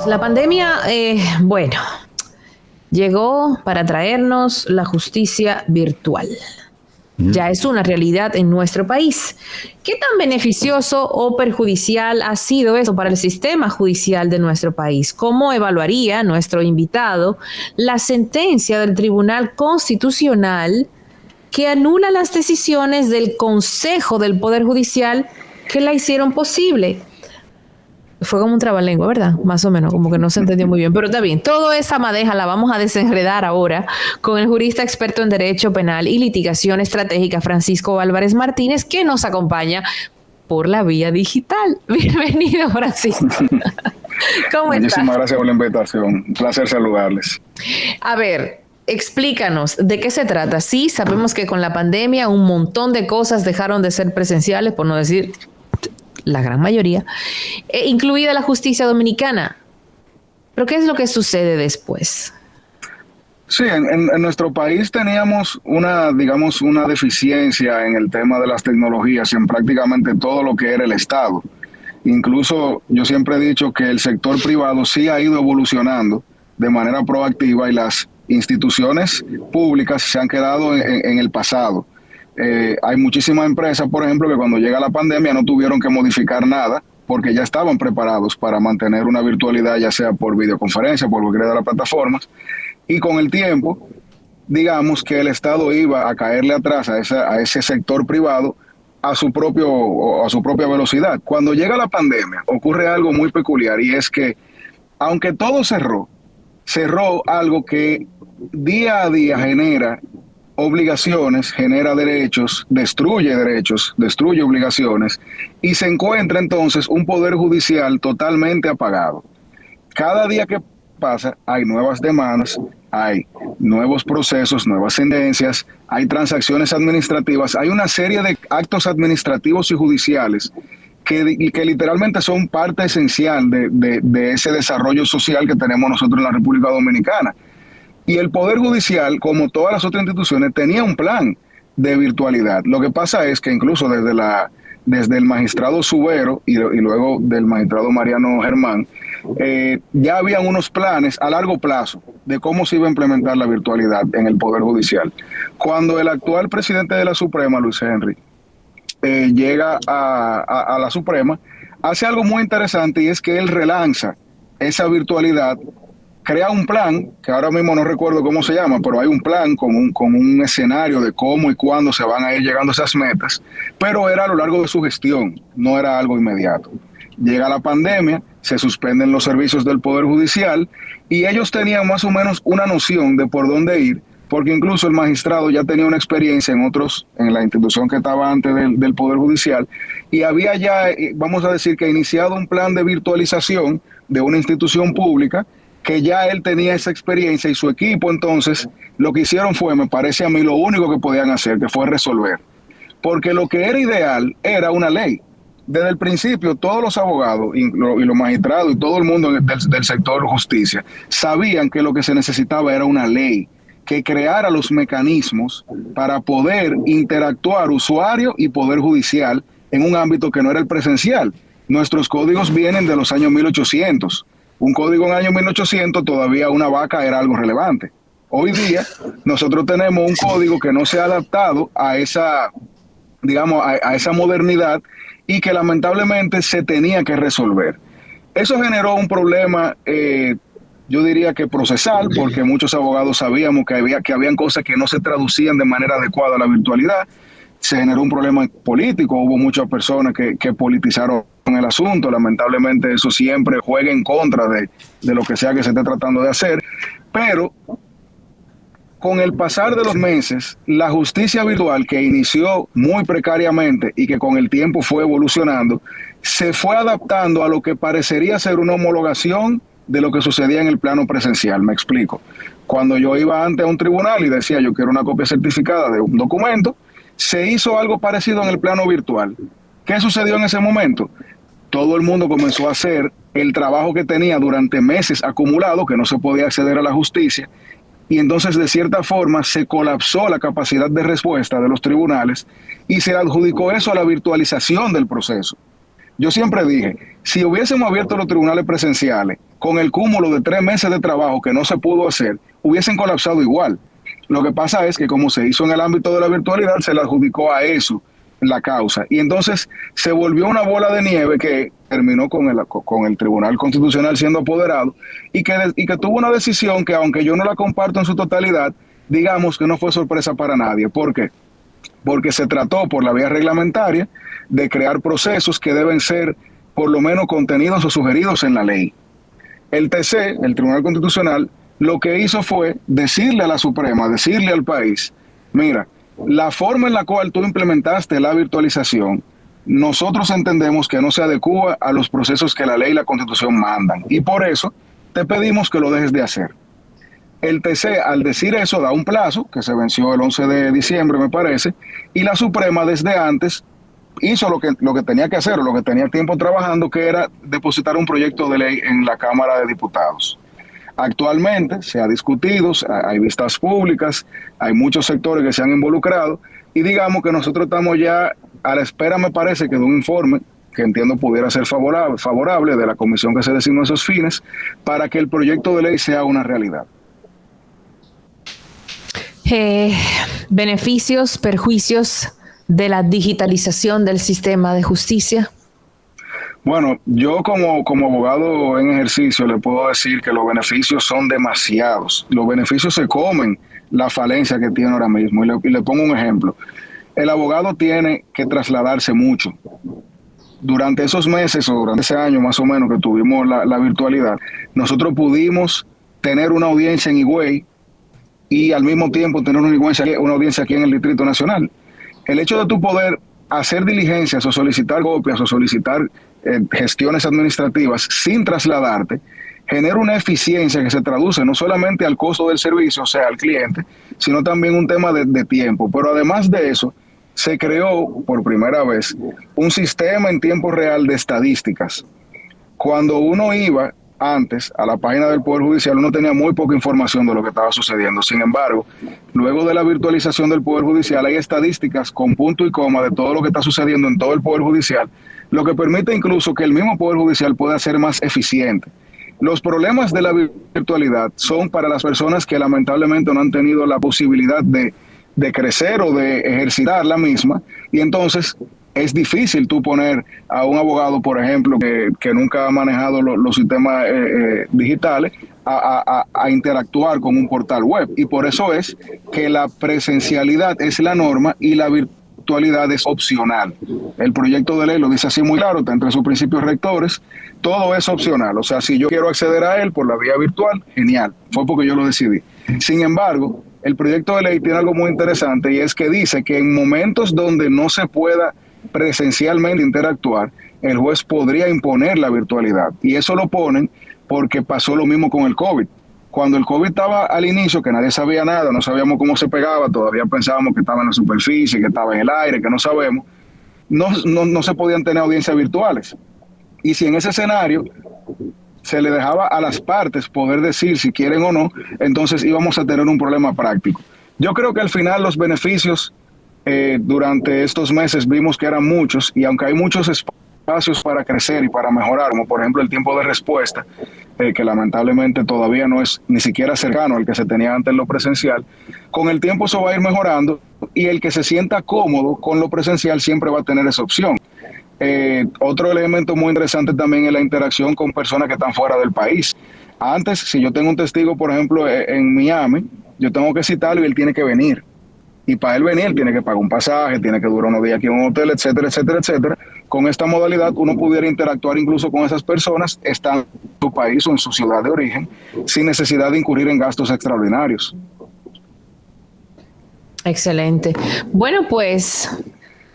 La pandemia, bueno, llegó para traernos la justicia virtual. Ya es una realidad en nuestro país. ¿Qué tan beneficioso o perjudicial ha sido eso para el sistema judicial de nuestro país? ¿Cómo evaluaría nuestro invitado la sentencia del Tribunal Constitucional que anula las decisiones del Consejo del Poder Judicial que la hicieron posible? Fue como un trabalengua, ¿verdad? Más o menos, como que no se entendió muy bien. Pero está bien, toda esa madeja la vamos a desenredar ahora con el jurista experto en Derecho Penal y Litigación Estratégica, Francisco Álvarez Martínez, que nos acompaña por la vía digital. Bienvenido, Francisco. ¿Cómo estás? Muchísimas gracias por la invitación. Un placer saludarles. A ver, explícanos, ¿de qué se trata? Sí, sabemos que con la pandemia un montón de cosas dejaron de ser presenciales, por no decir la gran mayoría, incluida la justicia dominicana. ¿Pero qué es lo que sucede después? Sí, en nuestro país teníamos una deficiencia en el tema de las tecnologías en prácticamente todo lo que era el Estado. Incluso yo siempre he dicho que el sector privado sí ha ido evolucionando de manera proactiva y las instituciones públicas se han quedado en el pasado. Hay muchísimas empresas, por ejemplo, que cuando llega la pandemia no tuvieron que modificar nada porque ya estaban preparados para mantener una virtualidad, ya sea por videoconferencia, por cualquiera de las plataformas. Y con el tiempo, digamos que el Estado iba a caerle atrás a ese sector privado a su propia velocidad. Cuando llega la pandemia, ocurre algo muy peculiar y es que, aunque todo cerró algo que día a día genera obligaciones, genera derechos, destruye obligaciones, y se encuentra entonces un poder judicial totalmente apagado. Cada día que pasa hay nuevas demandas, hay nuevos procesos, nuevas sentencias, hay transacciones administrativas, hay una serie de actos administrativos y judiciales que literalmente son parte esencial de ese desarrollo social que tenemos nosotros en la República Dominicana. Y el Poder Judicial, como todas las otras instituciones, tenía un plan de virtualidad. Lo que pasa es que incluso desde el magistrado Subero y luego del magistrado Mariano Germán, ya habían unos planes a largo plazo de cómo se iba a implementar la virtualidad en el Poder Judicial. Cuando el actual presidente de la Suprema, Luis Henry, llega a la Suprema, hace algo muy interesante y es que él relanza esa virtualidad, crea un plan, que ahora mismo no recuerdo cómo se llama, pero hay un plan con un escenario de cómo y cuándo se van a ir llegando a esas metas, pero era a lo largo de su gestión, no era algo inmediato. Llega la pandemia, se suspenden los servicios del Poder Judicial y ellos tenían más o menos una noción de por dónde ir, porque incluso el magistrado ya tenía una experiencia en la institución que estaba antes del Poder Judicial y había ya, vamos a decir, que iniciado un plan de virtualización de una institución pública que ya él tenía esa experiencia y su equipo. Entonces lo que hicieron fue, me parece a mí, lo único que podían hacer, que fue resolver. Porque lo que era ideal era una ley. Desde el principio, todos los abogados y los magistrados y todo el mundo del sector justicia sabían que lo que se necesitaba era una ley que creara los mecanismos para poder interactuar usuario y poder judicial en un ámbito que no era el presencial. Nuestros códigos vienen de los años 1800. Un código en el año 1800 todavía una vaca era algo relevante. Hoy día nosotros tenemos un código que no se ha adaptado a esa, a esa modernidad y que lamentablemente se tenía que resolver. Eso generó un problema, yo diría que procesal, porque muchos abogados sabíamos que habían cosas que no se traducían de manera adecuada a la virtualidad. Se generó un problema político, hubo muchas personas que politizaron el asunto. Lamentablemente eso siempre juega en contra de lo que sea que se esté tratando de hacer, pero con el pasar de los meses, la justicia virtual, que inició muy precariamente y que con el tiempo fue evolucionando, se fue adaptando a lo que parecería ser una homologación de lo que sucedía en el plano presencial. Me explico. Cuando yo iba ante a un tribunal y decía yo quiero una copia certificada de un documento, se hizo algo parecido en el plano virtual. ¿Qué sucedió en ese momento? Todo el mundo comenzó a hacer el trabajo que tenía durante meses acumulado, que no se podía acceder a la justicia, y entonces de cierta forma se colapsó la capacidad de respuesta de los tribunales y se adjudicó eso a la virtualización del proceso. Yo siempre dije, si hubiésemos abierto los tribunales presenciales con el cúmulo de 3 meses de trabajo que no se pudo hacer, hubiesen colapsado igual. Lo que pasa es que como se hizo en el ámbito de la virtualidad, se le adjudicó a eso la causa. Y entonces se volvió una bola de nieve que terminó con el Tribunal Constitucional siendo apoderado y que tuvo una decisión que, aunque yo no la comparto en su totalidad, digamos que no fue sorpresa para nadie. ¿Por qué? Porque se trató por la vía reglamentaria de crear procesos que deben ser por lo menos contenidos o sugeridos en la ley. El TC, el Tribunal Constitucional, lo que hizo fue decirle a la Suprema, decirle al país, mira, la forma en la cual tú implementaste la virtualización, nosotros entendemos que no se adecúa a los procesos que la ley y la Constitución mandan. Y por eso te pedimos que lo dejes de hacer. El TC, al decir eso, da un plazo, que se venció el 11 de diciembre, me parece, y la Suprema desde antes hizo lo que tenía que hacer, o lo que tenía tiempo trabajando, que era depositar un proyecto de ley en la Cámara de Diputados. Actualmente se ha discutido, hay vistas públicas, hay muchos sectores que se han involucrado, y digamos que nosotros estamos ya a la espera, me parece, que de un informe que entiendo pudiera ser favorable de la comisión que se designó esos fines, para que el proyecto de ley sea una realidad. Beneficios, perjuicios de la digitalización del sistema de justicia. Bueno, yo como abogado en ejercicio le puedo decir que los beneficios son demasiados. Los beneficios se comen la falencia que tiene ahora mismo. Y le pongo un ejemplo. El abogado tiene que trasladarse mucho. Durante esos meses o durante ese año más o menos que tuvimos la virtualidad, nosotros pudimos tener una audiencia en Higüey y al mismo tiempo tener una audiencia aquí en el Distrito Nacional. El hecho de tu poder hacer diligencias o solicitar copias o solicitar gestiones administrativas sin trasladarte, genera una eficiencia que se traduce no solamente al costo del servicio, o sea, al cliente, sino también un tema de tiempo. Pero además de eso, se creó por primera vez un sistema en tiempo real de estadísticas. Cuando uno iba antes a la página del Poder Judicial, uno tenía muy poca información de lo que estaba sucediendo. Sin embargo, luego de la virtualización del Poder Judicial, hay estadísticas con punto y coma de todo lo que está sucediendo en todo el Poder Judicial, lo que permite incluso que el mismo Poder Judicial pueda ser más eficiente. Los problemas de la virtualidad son para las personas que lamentablemente no han tenido la posibilidad de crecer o de ejercitar la misma, y entonces es difícil tú poner a un abogado, por ejemplo, que nunca ha manejado los sistemas digitales, a interactuar con un portal web. Y por eso es que la presencialidad es la norma y la virtualidad es opcional. El proyecto de ley lo dice así muy claro, está entre sus principios rectores, todo es opcional. O sea, si yo quiero acceder a él por la vía virtual, genial, fue porque yo lo decidí. Sin embargo, el proyecto de ley tiene algo muy interesante, y es que dice que en momentos donde no se pueda presencialmente interactuar, el juez podría imponer la virtualidad. Y eso lo ponen porque pasó lo mismo con el COVID. Cuando el COVID estaba al inicio, que nadie sabía nada, no sabíamos cómo se pegaba, todavía pensábamos que estaba en la superficie, que estaba en el aire, que no sabemos, no se podían tener audiencias virtuales. Y si en ese escenario se le dejaba a las partes poder decir si quieren o no, entonces íbamos a tener un problema práctico. Yo creo que al final los beneficios durante estos meses vimos que eran muchos, y aunque hay muchos espacios para crecer y para mejorar, como por ejemplo el tiempo de respuesta, que lamentablemente todavía no es ni siquiera cercano al que se tenía antes en lo presencial, con el tiempo eso va a ir mejorando, y el que se sienta cómodo con lo presencial siempre va a tener esa opción. Otro elemento muy interesante también es la interacción con personas que están fuera del país. Antes, si yo tengo un testigo, por ejemplo, en Miami, yo tengo que citarlo y él tiene que venir. Y para él venir tiene que pagar un pasaje, tiene que durar unos días aquí en un hotel, etcétera, etcétera, etcétera. Con esta modalidad uno pudiera interactuar incluso con esas personas, están en su país o en su ciudad de origen, sin necesidad de incurrir en gastos extraordinarios. Excelente. Bueno, pues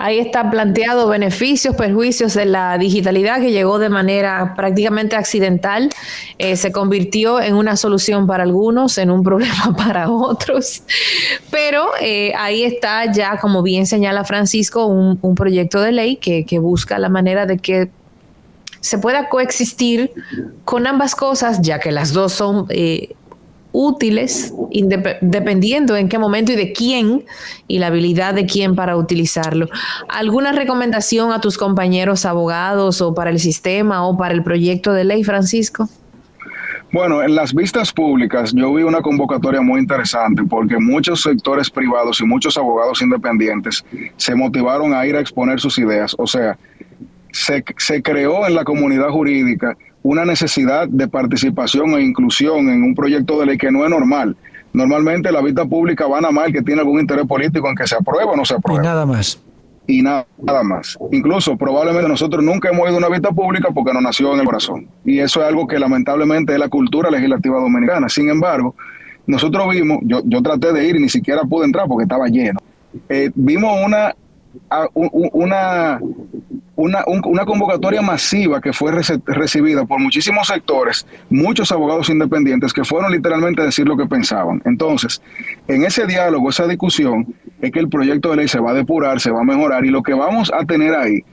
ahí está planteado beneficios, perjuicios de la digitalidad, que llegó de manera prácticamente accidental, se convirtió en una solución para algunos, en un problema para otros, pero ahí está ya, como bien señala Francisco, un proyecto de ley que busca la manera de que se pueda coexistir con ambas cosas, ya que las dos son útiles, dependiendo en qué momento y de quién, y la habilidad de quién para utilizarlo. ¿Alguna recomendación a tus compañeros abogados o para el sistema o para el proyecto de ley, Francisco? Bueno, en las vistas públicas yo vi una convocatoria muy interesante porque muchos sectores privados y muchos abogados independientes se motivaron a ir a exponer sus ideas. O sea, se creó en la comunidad jurídica una necesidad de participación e inclusión en un proyecto de ley que no es normal. Normalmente la vista pública va a mal que tiene algún interés político en que se apruebe o no se apruebe. Y nada más. Y nada más. Incluso probablemente nosotros nunca hemos ido a una vista pública porque nos nació en el corazón. Y eso es algo que lamentablemente es la cultura legislativa dominicana. Sin embargo, nosotros vimos, yo traté de ir y ni siquiera pude entrar porque estaba lleno. Vimos una convocatoria masiva que fue recibida por muchísimos sectores, muchos abogados independientes que fueron literalmente a decir lo que pensaban. Entonces, en ese diálogo, esa discusión, es que el proyecto de ley se va a depurar, se va a mejorar y lo que vamos a tener ahí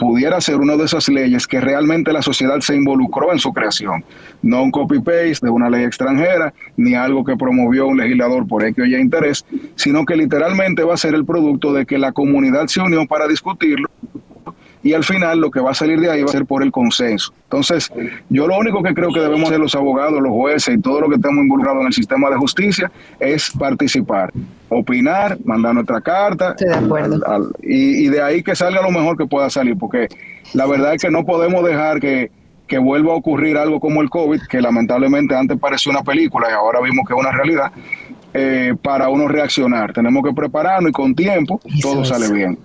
pudiera ser una de esas leyes que realmente la sociedad se involucró en su creación. No un copy-paste de una ley extranjera, ni algo que promovió un legislador por X o Y interés, sino que literalmente va a ser el producto de que la comunidad se unió para discutirlo y al final lo que va a salir de ahí va a ser por el consenso. Entonces, yo lo único que creo que debemos hacer los abogados, los jueces y todo lo que estemos involucrados en el sistema de justicia es participar, opinar, mandar nuestra carta. Estoy de acuerdo. Y de ahí que salga lo mejor que pueda salir, porque la verdad es que no podemos dejar que vuelva a ocurrir algo como el COVID, que lamentablemente antes parecía una película y ahora vimos que es una realidad, para uno reaccionar. Tenemos que prepararnos y con tiempo todo sale bien.